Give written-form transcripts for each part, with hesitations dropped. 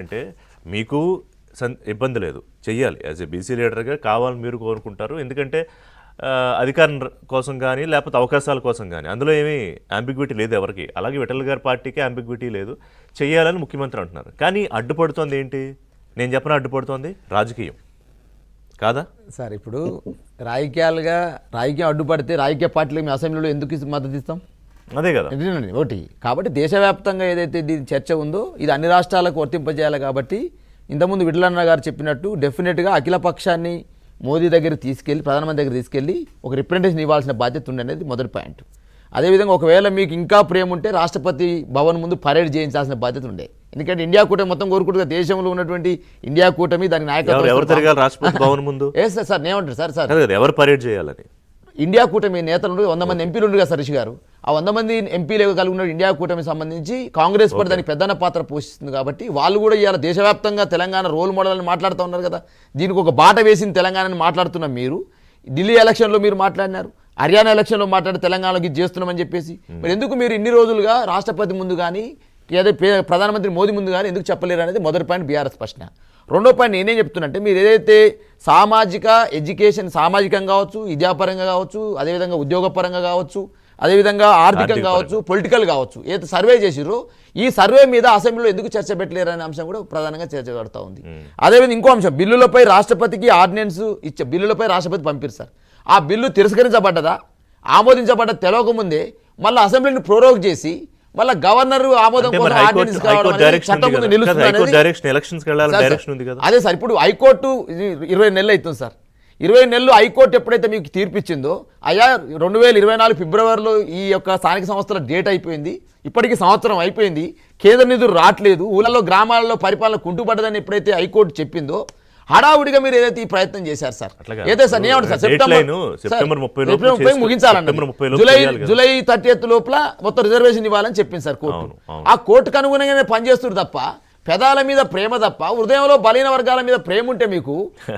అంటే మీకు ఇబ్బంది లేదు, చెయ్యాలి. యాజ్ ఏ బీసీ లీడర్గా కావాలని మీరు కోరుకుంటారు. ఎందుకంటే అధికారం కోసం కానీ లేకపోతే అవకాశాల కోసం కానీ అందులో ఏమీ అంబిగ్విటీ లేదు ఎవరికి. అలాగే విఠల్ గారి పార్టీకి అంబిగ్విటీ లేదు, చెయ్యాలని ముఖ్యమంత్రి అంటున్నారు. కానీ అడ్డుపడుతోంది ఏంటి? నేను చెప్పిన అడ్డుపడుతోంది రాజకీయం కాదా సార్? ఇప్పుడు రాజకీయం అడ్డుపడితే రాజకీయ పార్టీలకు మేము అసెంబ్లీలో ఎందుకు మద్దతు ఇస్తాం? అదే కదా ఒకటి. కాబట్టి దేశవ్యాప్తంగా ఏదైతే దీని చర్చ ఉందో ఇది అన్ని రాష్ట్రాలకు వర్తింపజేయాలి. కాబట్టి ఇంతకుముందు విఠలన్న గారు చెప్పినట్టు డెఫినెట్గా అఖిల పక్షాన్ని మోదీ దగ్గర తీసుకెళ్ళి, ప్రధానమంత్రి దగ్గర తీసుకెళ్ళి ఒక రిప్రజెంటేషన్ ఇవ్వాల్సిన బాధ్యత ఉండే అనేది మొదటి పాయింట్. అదేవిధంగా ఒకవేళ మీకు ఇంకా ప్రేమ ఉంటే రాష్ట్రపతి భవన్ ముందు పరేడ్ చేయించాల్సిన బాధ్యత ఉండే. ఎందుకంటే ఇండియా కూటమి మొత్తం కోరుకుంటుంది, దేశంలో ఉన్నటువంటి ఇండియా కూటమి దాని నాయకత్వం రాష్ట్రపతి భవన్ ముందు సార్ ఏమంటారు సార్ ఎవరు పరేడ్ చేయాలని? ఇండియా కూటమి నేతలు 100 మంది ఎంపీలు ఉండరు కదా సరీష్ గారు. ఆ 100 మంది ఎంపీలు కలిగి ఉన్న ఇండియా కూటమికి సంబంధించి కాంగ్రెస్ పార్టీ దానికి పెద్దన పాత్ర పోషిస్తుంది. కాబట్టి వాళ్ళు కూడా ఇవాళ దేశవ్యాప్తంగా తెలంగాణ రోల్ మోడల్ అని మాట్లాడుతూ ఉన్నారు కదా. దీనికి ఒక బాట వేసిన తెలంగాణని మాట్లాడుతున్న మీరు ఢిల్లీ ఎలక్షన్లో మీరు మాట్లాడినారు, హర్యానా ఎలక్షన్లో మాట్లాడి తెలంగాణలోకి ఇది చేస్తున్నామని చెప్పేసి మరి ఎందుకు మీరు ఇన్ని రోజులుగా రాష్ట్రపతి ముందు కానీ ఏదో ప్రధానమంత్రి మోదీ ముందు కానీ ఎందుకు చెప్పలేరు అనేది మొదటి పాయింట్ బీఆర్ఎస్ ప్రశ్న. రెండో పాయింట్ నేనేం చెప్తున్నంటే, మీరు ఏదైతే సామాజికంగా కావచ్చు, విద్యాపరంగా కావచ్చు, అదేవిధంగా ఉద్యోగపరంగా కావచ్చు, అదేవిధంగా ఆర్థికంగా కావచ్చు, పొలిటికల్ కావచ్చు, ఏదైతే సర్వే చేసిర్రో ఈ సర్వే మీద అసెంబ్లీలో ఎందుకు చర్చ పెట్టలేరు అనే అంశం కూడా ప్రధానంగా చర్చ జరుగుతూ ఉంది. అదేవిధంగా ఇంకో అంశం, బిల్లులపై రాష్ట్రపతికి ఆర్డినెన్స్ బిల్లులపై రాష్ట్రపతి పంపిరు సార్. ఆ బిల్లు తిరస్కరించబడ్డదా ఆమోదించబడ్డ తెలవకముందే మళ్ళీ అసెంబ్లీని ప్రోరోగ్ చేసి మళ్ళీ గవర్నర్ ఆమోదం కోసం అదే సార్. ఇప్పుడు హైకోర్టు 20 నెలలు అవుతుంది సార్. 20 నెలలు హైకోర్టు ఎప్పుడైతే మీకు తీర్పిచ్చిందో, అయ్యా 2024 ఫిబ్రవరిలో ఈ యొక్క స్థానిక సంస్థల డేట్ అయిపోయింది, ఇప్పటికీ సంవత్సరం అయిపోయింది, కేంద్ర నిధులు రావట్లేదు, ఊళ్ళలో గ్రామాలలో పరిపాలన కుంటుపడ్డదని ఎప్పుడైతే హైకోర్టు చెప్పిందో హడావుడిగా మీరు ఏదైతే ఈ ప్రయత్నం చేశారు సార్. ఏదైతే సార్ నేను సార్ సెప్టెంబర్ 30 ముగించాలన్న జూలై 30 లోపల మొత్తం రిజర్వేషన్ ఇవ్వాలని చెప్పింది సార్ కోర్టు. ఆ కోర్టుకు అనుగుణంగానే పనిచేస్తుంది తప్ప పెదాల మీద ప్రేమ తప్ప హృదయంలో బలైన వర్గాల మీద ప్రేమ ఉంటే మీకు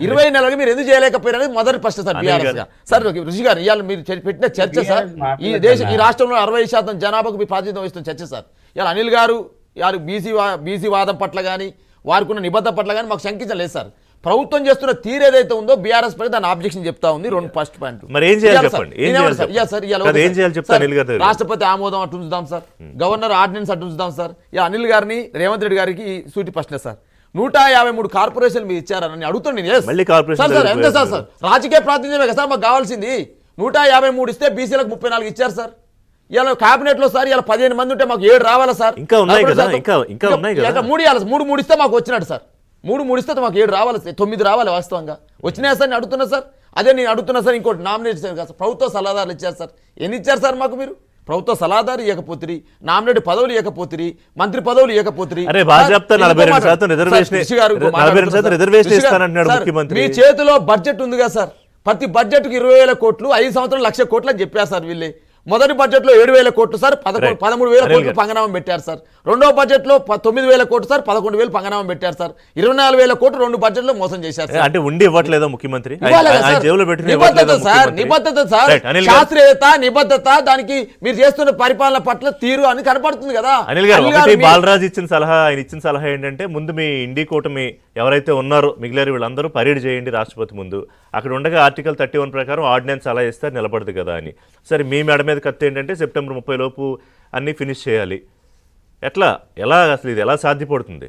20 నెలలు మీరు ఎందుకు చేయలేకపోయారని మొదటి ప్రశ్న సార్ బీఆర్ఎస్ గా. సార్ ఋషి గారు ఇవాళ మీరు పెట్టిన చర్చ సార్, ఈ రాష్ట్రంలో 60% జనాభాకు మీ ప్రాతినిధ్యం వహిస్తున్న చర్చ సార్. ఇవాళ అనిల్ గారు బీసీ వాదం పట్ల కానీ వారికి ఉన్న నిబద్ధత పట్ల కానీ మాకు శంకించలేదు సార్. ప్రభుత్వం చేస్తున్న తీరు ఏదైతే ఉందో బీఆర్ఎస్ పై దాని ఆబ్జెక్షన్ చెప్తా ఉంది. ఫస్ట్ పాయింట్ రాష్ట్రపతి ఆమోదం అటు ఉంచుదాం సార్, గవర్నర్ ఆర్డినెన్స్ అటు ఉంచుదాం సార్. అనిల్ గారిని రేవంత్ రెడ్డి గారికి సూటి ప్రశ్న సార్, 153 కార్పొరేషన్లు మీరు ఇచ్చారని అడుగుతుంది. ఎంత సార్ రాజకీయ ప్రాతినిధ్యమే కదా సార్ మాకు కావాల్సింది. 153 ఇస్తే బీసీలకు 34 ఇచ్చారు సార్. ఇలా కేబినెట్ లో సార్ ఇలా 15 మంది ఉంటే మాకు 7 రావాలా సార్? ఇంకా 3 ఇస్తే మాకు వచ్చినట్టు సార్. 3 ఇస్తే మాకు 7 రావాలి, 9 రావాలి. వాస్తవంగా వచ్చినాయి సార్ నేను అడుగుతున్నా సార్. అదే నేను అడుగుతున్నా సార్. ఇంకోటి నామినేట్ సార్ ప్రభుత్వ సలహాదారులు ఇచ్చారు సార్. ఎన్ని ఇచ్చారు సార్ మాకు? మీరు ప్రభుత్వ సలహాదారు ఇవ్వకపోతురి, నామినేట్ పదవులు ఇవ్వకపోతురి, మంత్రి పదవులు ఇవ్వకపోతురి. మీ చేతిలో బడ్జెట్ ఉందిగా సార్. ప్రతి బడ్జెట్కి 20,000 కోట్లు, 5 సంవత్సరాలు 1,00,000 కోట్లు అని చెప్పారు సార్ వీళ్ళే. మొదటి బడ్జెట్ లో 7,000 కోట్లు సార్, 13,000 కోట్లు పంగనామం పెట్టారు సార్. రెండో బడ్జెట్ లో 9,000 కోట్లు సార్, 11,000 పంగనామం పెట్టారు సార్. 24,000 కోట్లు 2 బడ్జెట్ లో మోసం చేశారు సార్. అంటే ఉండి ఇవ్వట్లేదా ముఖ్యమంత్రి? నిబద్ధత సార్, శాస్త్రీయత, నిబద్ధత, దానికి మీరు చేస్తున్న పరిపాలన పట్ల తీరు అని కనపడుతుంది కదా. అనిల్ గారు బాలరాజు ఇచ్చిన సలహా, ఆయన ఇచ్చిన సలహా ఏంటంటే ముందు మీ ఇండి కూటమి ఎవరైతే ఉన్నారో మిగిలిన వీళ్ళందరూ పరేడ్ చేయండి రాష్ట్రపతి ముందు, అక్కడ ఉండగా ఆర్టికల్ 31 ప్రకారం ఆర్డినెన్స్ అలా ఇస్తే నిలబడదు కదా అని. సరే మీ మేడ మీద కత్తి ఏంటంటే సెప్టెంబర్ 30 లోపు అన్నీ ఫినిష్ చేయాలి. ఎలా అసలు ఇది ఎలా సాధ్యపడుతుంది?